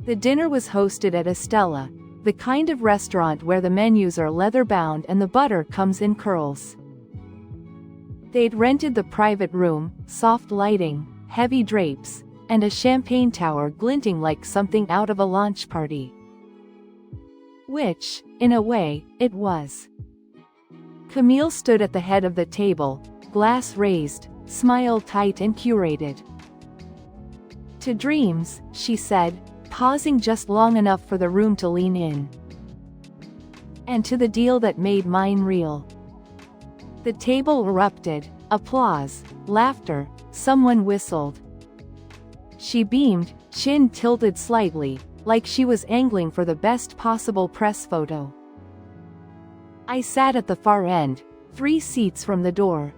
The dinner was hosted at Estella, the kind of restaurant where the menus are leather-bound and the butter comes in curls. They'd rented the private room, soft lighting, heavy drapes, and a champagne tower glinting like something out of a launch party. Which, in a way, it was. Camille stood at the head of the table, glass raised, smile tight and curated. "To dreams," she said, pausing just long enough for the room to lean in. "And to the deal that made mine real." The table erupted, applause, laughter, someone whistled. She beamed, chin tilted slightly, like she was angling for the best possible press photo. I sat at the far end, 3 seats from the door.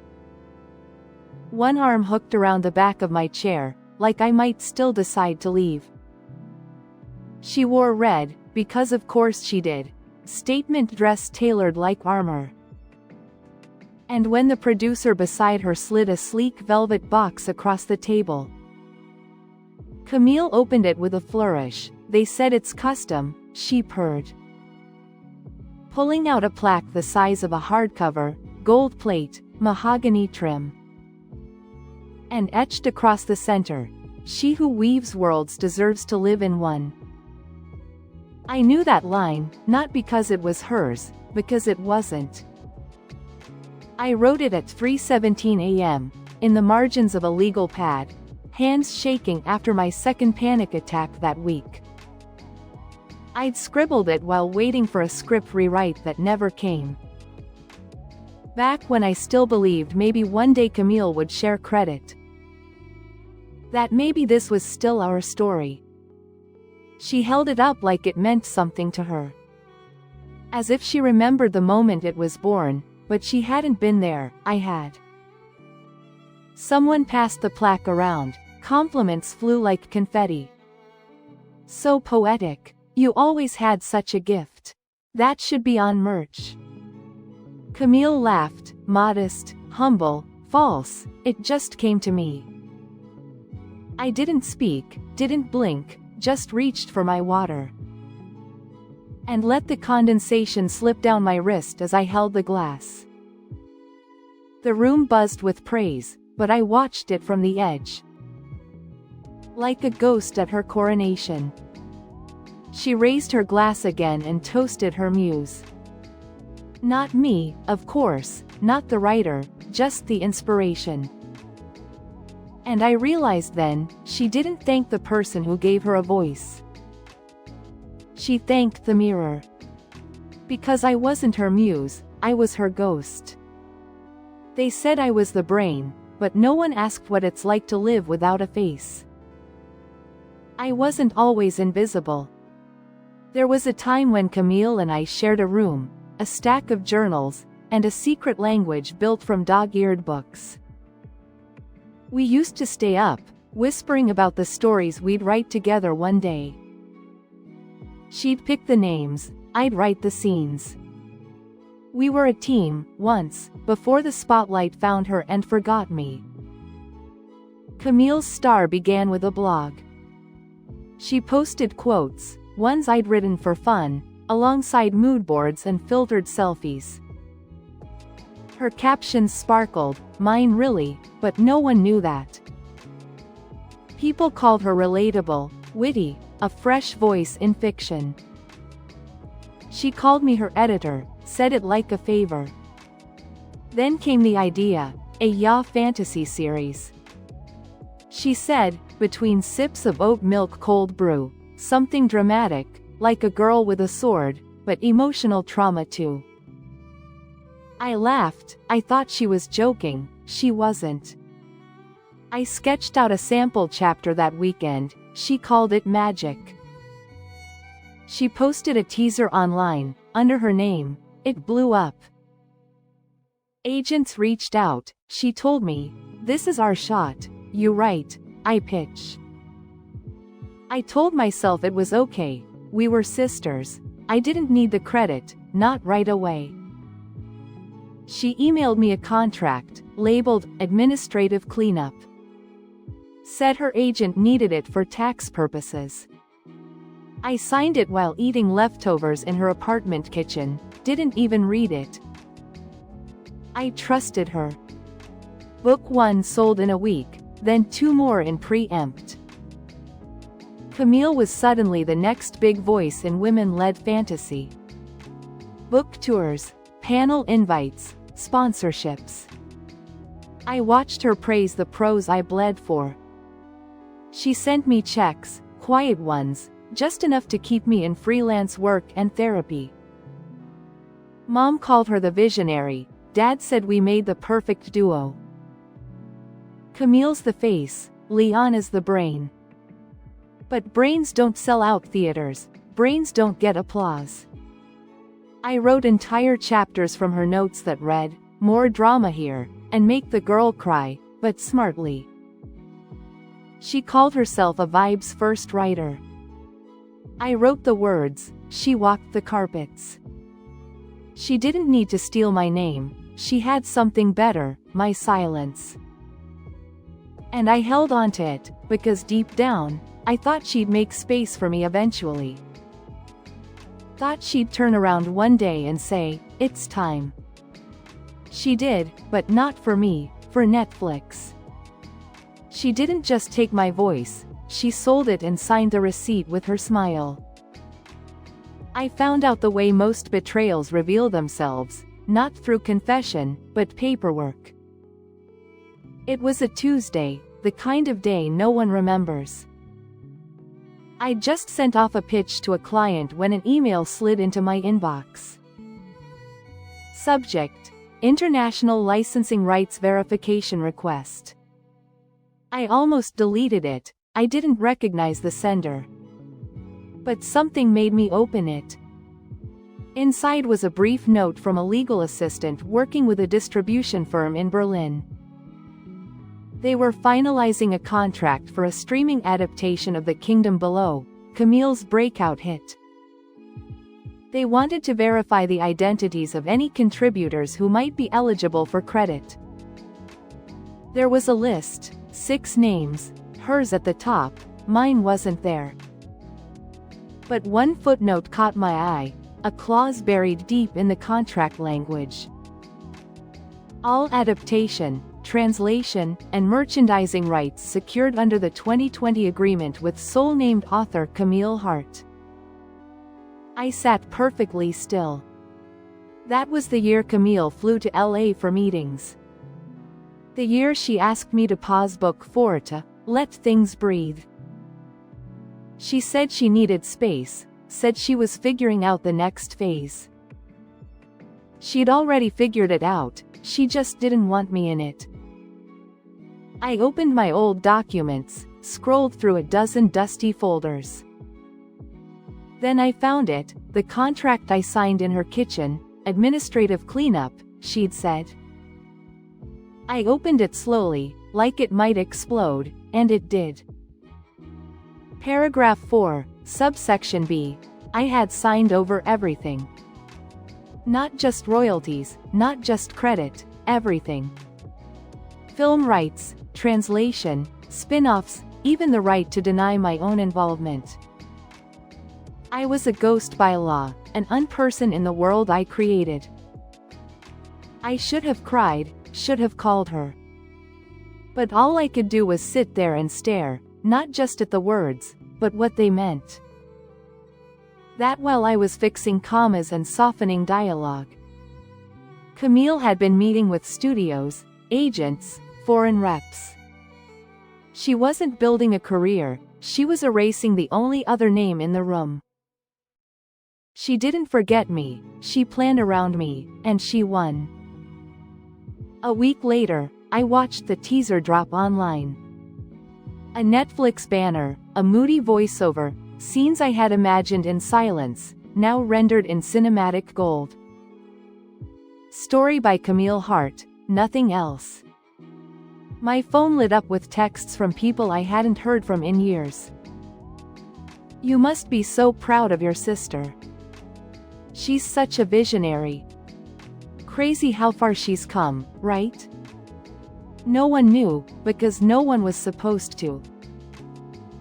One arm hooked around the back of my chair, like I might still decide to leave. She wore red, because of course she did, statement dress tailored like armor. And when the producer beside her slid a sleek velvet box across the table, Camille opened it with a flourish. "They said it's custom," she purred. Pulling out a plaque the size of a hardcover, gold plate, mahogany trim. And etched across the center, "She who weaves worlds deserves to live in one." I knew that line, not because it was hers, because it wasn't. I wrote it at 3:17 a.m., in the margins of a legal pad, hands shaking after my second panic attack that week. I'd scribbled it while waiting for a script rewrite that never came. Back when I still believed maybe one day Camille would share credit. That maybe this was still our story. She held it up like it meant something to her. As if she remembered the moment it was born, but she hadn't been there, I had. Someone passed the plaque around, compliments flew like confetti. "So poetic. You always had such a gift. That should be on merch." Camille laughed, modest, humble, false, it just came to me. I didn't speak, didn't blink, just reached for my water. And let the condensation slip down my wrist as I held the glass. The room buzzed with praise, but I watched it from the edge. Like a ghost at her coronation. She raised her glass again and toasted her muse. Not me, of course, not the writer, just the inspiration. And I realized then, she didn't thank the person who gave her a voice. She thanked the mirror. Because I wasn't her muse, I was her ghost. They said I was the brain, but no one asked what it's like to live without a face. I wasn't always invisible. There was a time when Camille and I shared a room, a stack of journals, and a secret language built from dog-eared books. We used to stay up, whispering about the stories we'd write together one day. She'd pick the names, I'd write the scenes. We were a team, once, before the spotlight found her and forgot me. Camille's star began with a blog. She posted quotes, ones I'd written for fun, alongside mood boards and filtered selfies. Her captions sparkled, mine really, but no one knew that. People called her relatable, witty, a fresh voice in fiction. She called me her editor, said it like a favor. Then came the idea, a YA fantasy series. She said, between sips of oat milk cold brew, something dramatic, like a girl with a sword, but emotional trauma too. I laughed, I thought she was joking, she wasn't. I sketched out a sample chapter that weekend, she called it magic. She posted a teaser online, under her name, it blew up. Agents reached out, she told me, "This is our shot, you write, I pitch." I told myself it was okay, we were sisters, I didn't need the credit, not right away. She emailed me a contract, labeled, administrative cleanup. Said her agent needed it for tax purposes. I signed it while eating leftovers in her apartment kitchen, didn't even read it. I trusted her. Book 1 sold in a week, then 2 more in preempt. Camille was suddenly the next big voice in women-led fantasy. Book tours, panel invites, sponsorships. I watched her praise the prose I bled for. She sent me checks, quiet ones, just enough to keep me in freelance work and therapy. Mom called her the visionary, Dad said we made the perfect duo. Camille's the face, Leon is the brain. But brains don't sell out theaters, brains don't get applause. I wrote entire chapters from her notes that read, more drama here, and make the girl cry, but smartly. She called herself a vibes first writer. I wrote the words, she walked the carpets. She didn't need to steal my name, she had something better, my silence. And I held on to it, because deep down, I thought she'd make space for me eventually. Thought she'd turn around one day and say, it's time. She did, but not for me, for Netflix. She didn't just take my voice, she sold it and signed the receipt with her smile. I found out the way most betrayals reveal themselves, not through confession, but paperwork. It was a Tuesday, the kind of day no one remembers. I just sent off a pitch to a client when an email slid into my inbox. Subject: International Licensing Rights Verification Request. I almost deleted it, I didn't recognize the sender. But something made me open it. Inside was a brief note from a legal assistant working with a distribution firm in Berlin. They were finalizing a contract for a streaming adaptation of The Kingdom Below, Camille's breakout hit. They wanted to verify the identities of any contributors who might be eligible for credit. There was a list, 6 names, hers at the top, mine wasn't there. But one footnote caught my eye, a clause buried deep in the contract language. All adaptation, translation, and merchandising rights secured under the 2020 agreement with sole-named author Camille Hart. I sat perfectly still. That was the year Camille flew to LA for meetings. The year she asked me to pause book 4 to let things breathe. She said she needed space, said she was figuring out the next phase. She'd already figured it out, she just didn't want me in it. I opened my old documents, scrolled through a dozen dusty folders. Then I found it, the contract I signed in her kitchen, administrative cleanup, she'd said. I opened it slowly, like it might explode, and it did. Paragraph 4, subsection B. I had signed over everything. Not just royalties, not just credit, everything. Film rights, translation, spin-offs, even the right to deny my own involvement. I was a ghost by law, an unperson in the world I created. I should have cried, should have called her. But all I could do was sit there and stare, not just at the words, but what they meant. That while I was fixing commas and softening dialogue. Camille had been meeting with studios, agents, foreign reps. She wasn't building a career, she was erasing the only other name in the room. She didn't forget me, she planned around me, and she won. A week later, I watched the teaser drop online. A Netflix banner, a moody voiceover, scenes I had imagined in silence, now rendered in cinematic gold. Story by Camille Hart, nothing else. My phone lit up with texts from people I hadn't heard from in years. You must be so proud of your sister. She's such a visionary. Crazy how far she's come, right? No one knew, because no one was supposed to.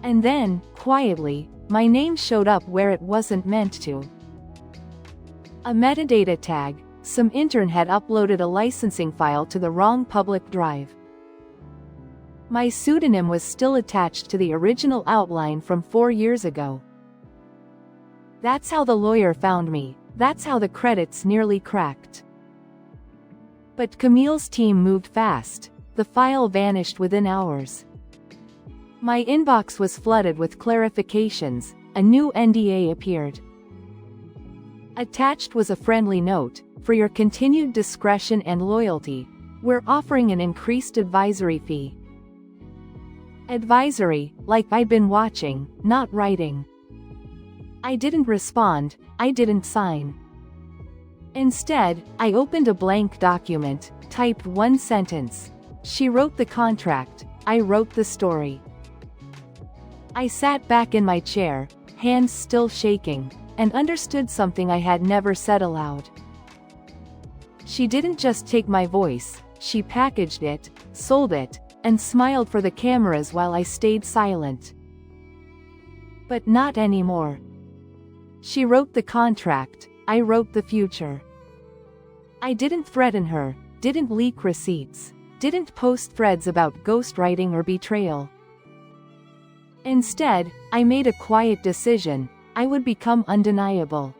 And then, quietly, my name showed up where it wasn't meant to. A metadata tag, some intern had uploaded a licensing file to the wrong public drive. My pseudonym was still attached to the original outline from 4 years ago. That's how the lawyer found me, that's how the credits nearly cracked. But Camille's team moved fast, the file vanished within hours. My inbox was flooded with clarifications, a new NDA appeared. Attached was a friendly note, "For your continued discretion and loyalty, we're offering an increased advisory fee." Advisory, like I'd been watching, not writing. I didn't respond, I didn't sign. Instead, I opened a blank document, typed one sentence. She wrote the contract, I wrote the story. I sat back in my chair, hands still shaking, and understood something I had never said aloud. She didn't just take my voice, she packaged it, sold it, and smiled for the cameras while I stayed silent. But not anymore. She wrote the contract, I wrote the future. I didn't threaten her, didn't leak receipts, didn't post threads about ghostwriting or betrayal. Instead, I made a quiet decision, I would become undeniable.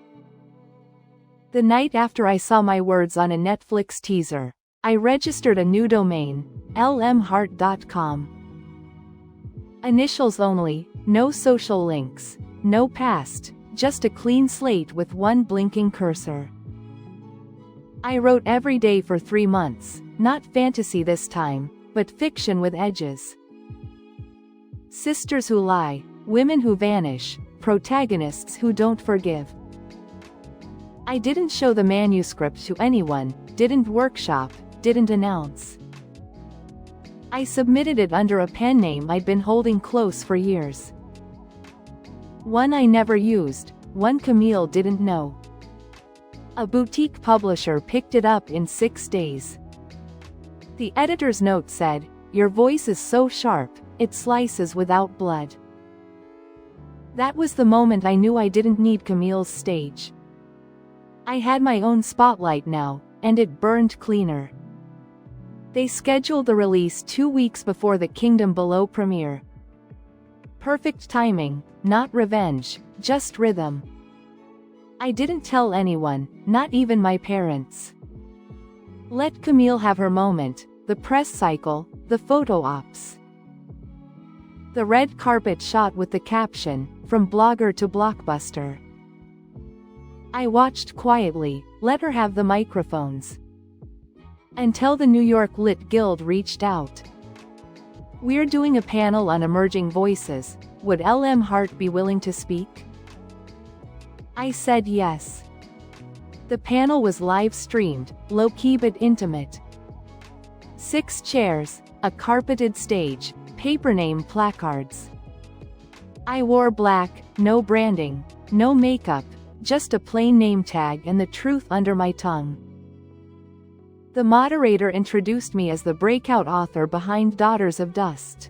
The night after I saw my words on a Netflix teaser, I registered a new domain, lmheart.com. Initials only, no social links, no past, just a clean slate with one blinking cursor. I wrote every day for 3 months, not fantasy this time, but fiction with edges. Sisters who lie, women who vanish, protagonists who don't forgive. I didn't show the manuscript to anyone, didn't workshop, didn't announce. I submitted it under a pen name I'd been holding close for years. One I never used, one Camille didn't know. A boutique publisher picked it up in 6 days. The editor's note said, "Your voice is so sharp, it slices without blood." That was the moment I knew I didn't need Camille's stage. I had my own spotlight now, and it burned cleaner. They scheduled the release 2 weeks before the Kingdom Below premiere. Perfect timing, not revenge, just rhythm. I didn't tell anyone, not even my parents. Let Camille have her moment, the press cycle, the photo ops. The red carpet shot with the caption, "From blogger to blockbuster." I watched quietly, let her have the microphones. Until the New York Lit Guild reached out. "We're doing a panel on emerging voices, would LM Hart be willing to speak?" I said yes. The panel was live-streamed, low-key but intimate. 6 chairs, a carpeted stage, paper name placards. I wore black, no branding, no makeup, just a plain name tag and the truth under my tongue. The moderator introduced me as the breakout author behind Daughters of Dust.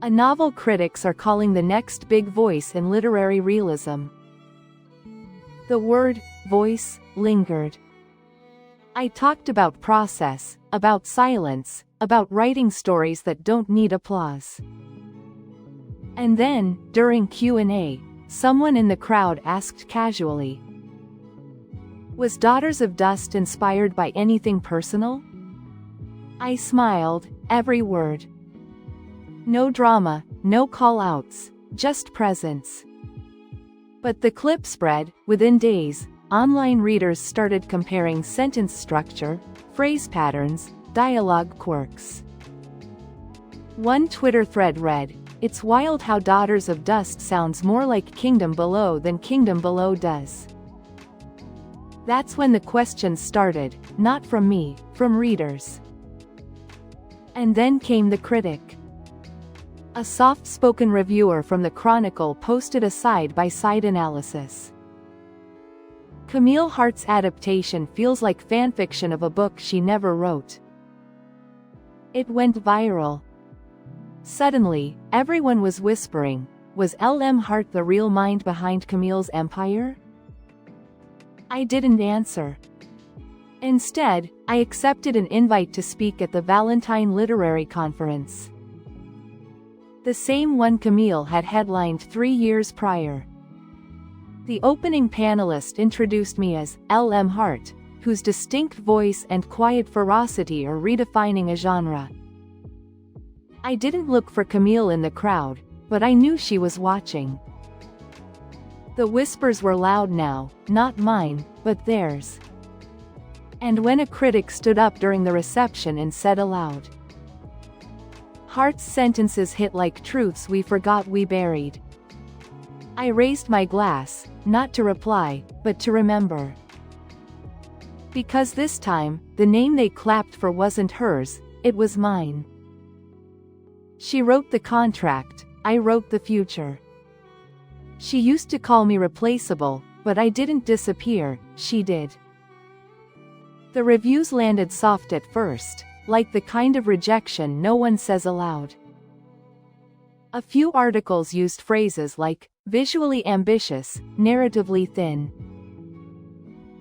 A novel critics are calling the next big voice in literary realism. The word, voice, lingered. I talked about process, about silence, about writing stories that don't need applause. And then, during Q&A, someone in the crowd asked casually, "Was Daughters of Dust inspired by anything personal?" I smiled, every word. No drama, no call-outs, just presence. But the clip spread, within days, online readers started comparing sentence structure, phrase patterns, dialogue quirks. One Twitter thread read, "It's wild how Daughters of Dust sounds more like Kingdom Below than Kingdom Below does." That's when the questions started, not from me, from readers. And then came the critic. A soft-spoken reviewer from the Chronicle posted a side-by-side analysis. Camille Hart's adaptation feels like fanfiction of a book she never wrote. It went viral. Suddenly, everyone was whispering, Was LM Hart the real mind behind Camille's empire? I didn't answer. Instead, I accepted an invite to speak at the Valentine Literary Conference. The same one Camille had headlined 3 years prior. The opening panelist introduced me as LM Hart, whose distinct voice and quiet ferocity are redefining a genre. I didn't look for Camille in the crowd, but I knew she was watching. The whispers were loud now, not mine, but theirs. And when a critic stood up during the reception and said aloud, "Hart's sentences hit like truths we forgot we buried," I raised my glass, not to reply, but to remember. Because this time, the name they clapped for wasn't hers, it was mine. She wrote the contract, I wrote the future. She used to call me replaceable, but I didn't disappear, she did. The reviews landed soft at first, like the kind of rejection no one says aloud. A few articles used phrases like, visually ambitious, narratively thin.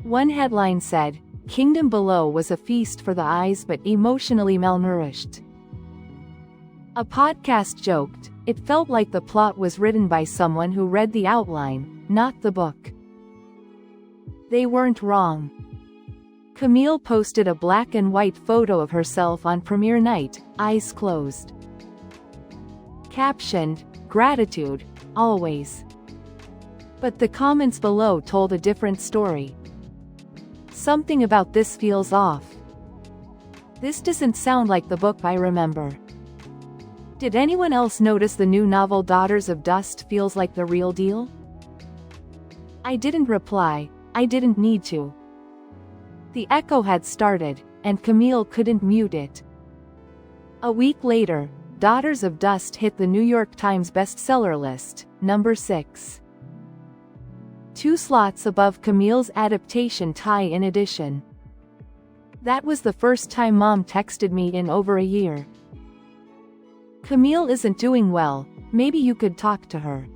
One headline said, Kingdom Below was a feast for the eyes but emotionally malnourished. A podcast joked, it felt like the plot was written by someone who read the outline, not the book. They weren't wrong. Camille posted a black and white photo of herself on premiere night, eyes closed. Captioned, gratitude, always. But the comments below told a different story. Something about this feels off. This doesn't sound like the book I remember. Did anyone else notice the new novel Daughters of Dust feels like the real deal? I didn't reply, I didn't need to. The echo had started, and Camille couldn't mute it. A week later, Daughters of Dust hit the New York Times bestseller list, number 6. 2 slots above Camille's adaptation tie-in edition. That was the first time Mom texted me in over a year. Camille isn't doing well, maybe you could talk to her.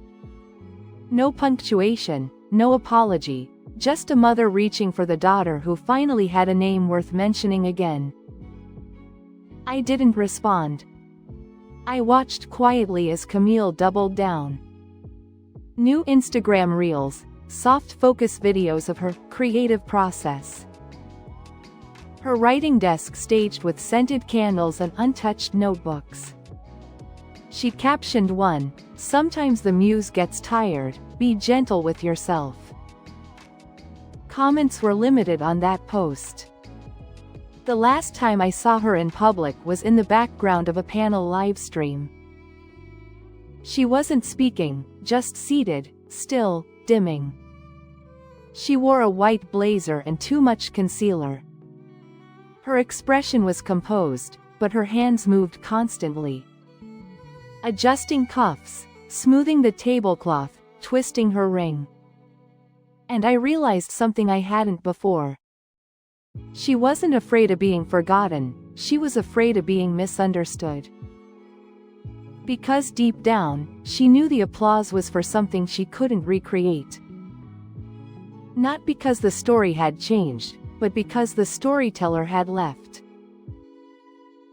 No punctuation, no apology, just a mother reaching for the daughter who finally had a name worth mentioning again. I didn't respond. I watched quietly as Camille doubled down. New Instagram reels, soft focus videos of her creative process. Her writing desk staged with scented candles and untouched notebooks. She captioned one, "Sometimes the muse gets tired, be gentle with yourself." Comments were limited on that post. The last time I saw her in public was in the background of a panel livestream. She wasn't speaking, just seated, still, dimming. She wore a white blazer and too much concealer. Her expression was composed, but her hands moved constantly. Adjusting cuffs, smoothing the tablecloth, twisting her ring. And I realized something I hadn't before. She wasn't afraid of being forgotten, she was afraid of being misunderstood. Because deep down, she knew the applause was for something she couldn't recreate. Not because the story had changed, but because the storyteller had left.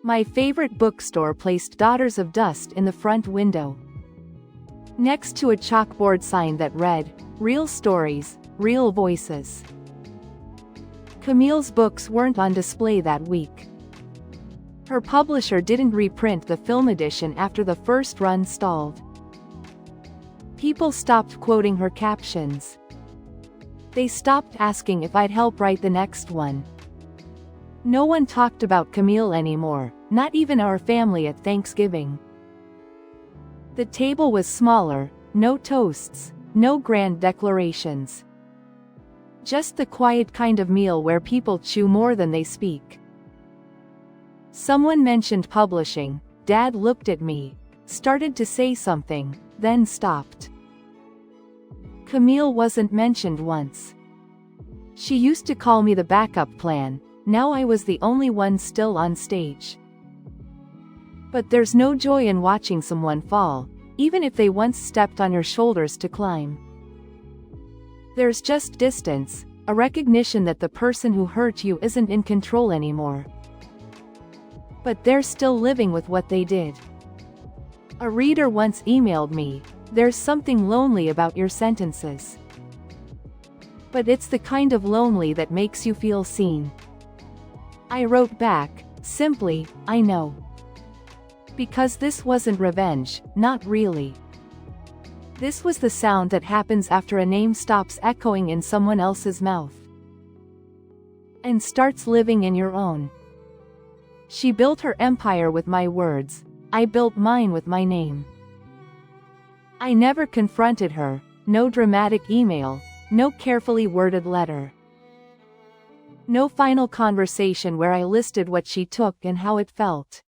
My favorite bookstore placed Daughters of Dust in the front window, next to a chalkboard sign that read, Real Stories, Real Voices. Camille's books weren't on display that week. Her publisher didn't reprint the film edition after the first run stalled. People stopped quoting her captions. They stopped asking if I'd help write the next one. No one talked about Camille anymore, not even our family at Thanksgiving. The table was smaller, no toasts, no grand declarations. Just the quiet kind of meal where people chew more than they speak. Someone mentioned publishing, Dad looked at me, started to say something, then stopped. Camille wasn't mentioned once. She used to call me the backup plan, now I was the only one still on stage. But there's no joy in watching someone fall, even if they once stepped on your shoulders to climb. There's just distance, a recognition that the person who hurt you isn't in control anymore. But they're still living with what they did. A reader once emailed me, "There's something lonely about your sentences. But it's the kind of lonely that makes you feel seen." I wrote back, simply, "I know." Because this wasn't revenge, not really. This was the sound that happens after a name stops echoing in someone else's mouth and starts living in your own. She built her empire with my words, I built mine with my name. I never confronted her, no dramatic email, no carefully worded letter. No final conversation where I listed what she took and how it felt.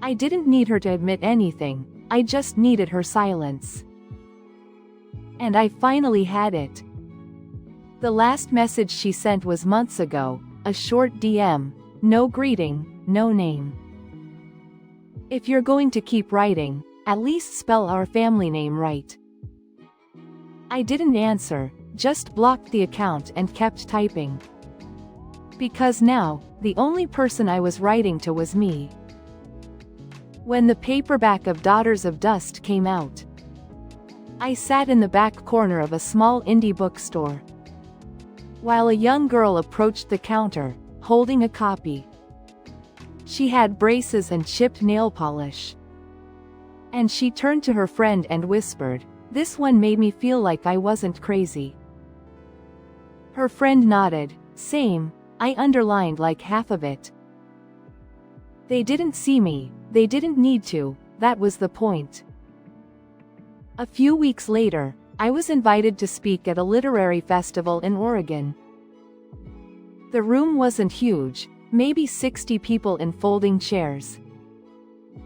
I didn't need her to admit anything, I just needed her silence. And I finally had it. The last message she sent was months ago, a short DM, no greeting, no name. If you're going to keep writing, at least spell our family name right. I didn't answer, just blocked the account and kept typing. Because now, the only person I was writing to was me. When the paperback of Daughters of Dust came out, I sat in the back corner of a small indie bookstore, while a young girl approached the counter, holding a copy. She had braces and chipped nail polish. And she turned to her friend and whispered, "This one made me feel like I wasn't crazy." Her friend nodded, "Same, I underlined like half of it." They didn't see me, they didn't need to, that was the point. A few weeks later, I was invited to speak at a literary festival in Oregon. The room wasn't huge, maybe 60 people in folding chairs.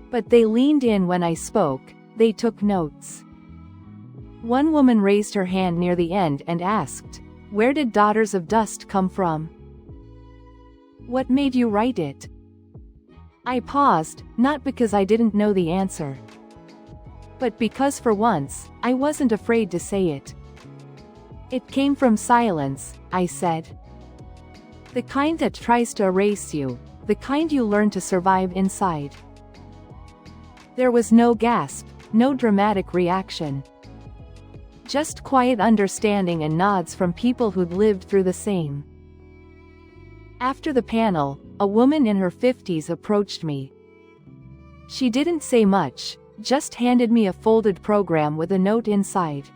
But they leaned in when I spoke, they took notes. One woman raised her hand near the end and asked, "Where did Daughters of Dust come from? What made you write it?" I paused, not because I didn't know the answer, but because for once, I wasn't afraid to say it. "It came from silence," I said. "The kind that tries to erase you, the kind you learn to survive inside." There was no gasp, no dramatic reaction. Just quiet understanding and nods from people who'd lived through the same. After the panel, a woman in her 50s approached me. She didn't say much, just handed me a folded program with a note inside.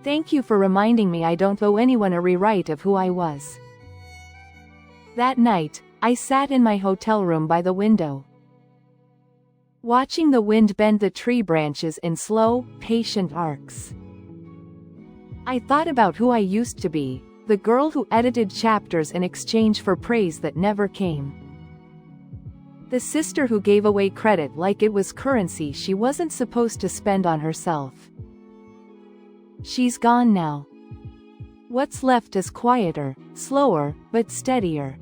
"Thank you for reminding me I don't owe anyone a rewrite of who I was." That night, I sat in my hotel room by the window, watching the wind bend the tree branches in slow, patient arcs. I thought about who I used to be, the girl who edited chapters in exchange for praise that never came. The sister who gave away credit like it was currency she wasn't supposed to spend on herself. She's gone now. What's left is quieter, slower, but steadier.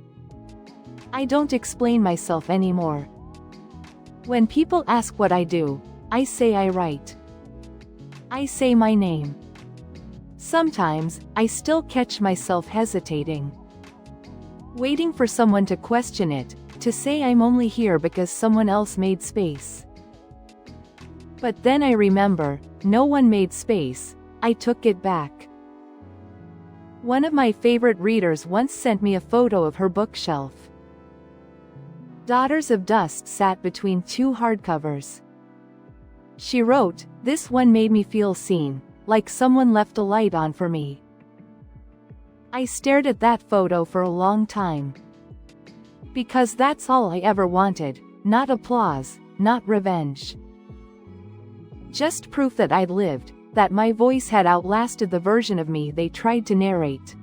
I don't explain myself anymore. When people ask what I do, I say I write. I say my name. Sometimes, I still catch myself hesitating, waiting for someone to question it, to say I'm only here because someone else made space. But then I remember, no one made space, I took it back. One of my favorite readers once sent me a photo of her bookshelf. Daughters of Dust sat between two hardcovers. She wrote, "This one made me feel seen, like someone left a light on for me." I stared at that photo for a long time. Because that's all I ever wanted, not applause, not revenge. Just proof that I'd lived, that my voice had outlasted the version of me they tried to narrate.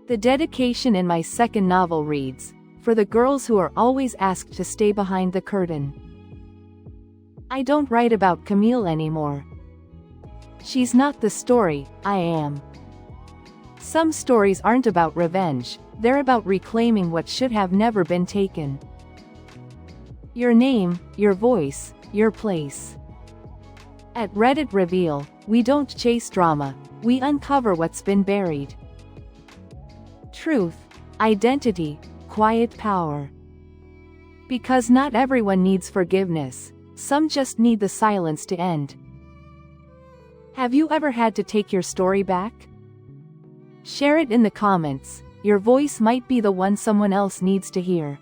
The dedication in my second novel reads, "For the girls who are always asked to stay behind the curtain." I don't write about Camille anymore. She's not the story, I am. Some stories aren't about revenge, they're about reclaiming what should have never been taken. Your name, your voice, your place. At Reddit Reveal, we don't chase drama, we uncover what's been buried. Truth, identity, quiet power. Because not everyone needs forgiveness, some just need the silence to end. Have you ever had to take your story back? Share it in the comments, your voice might be the one someone else needs to hear.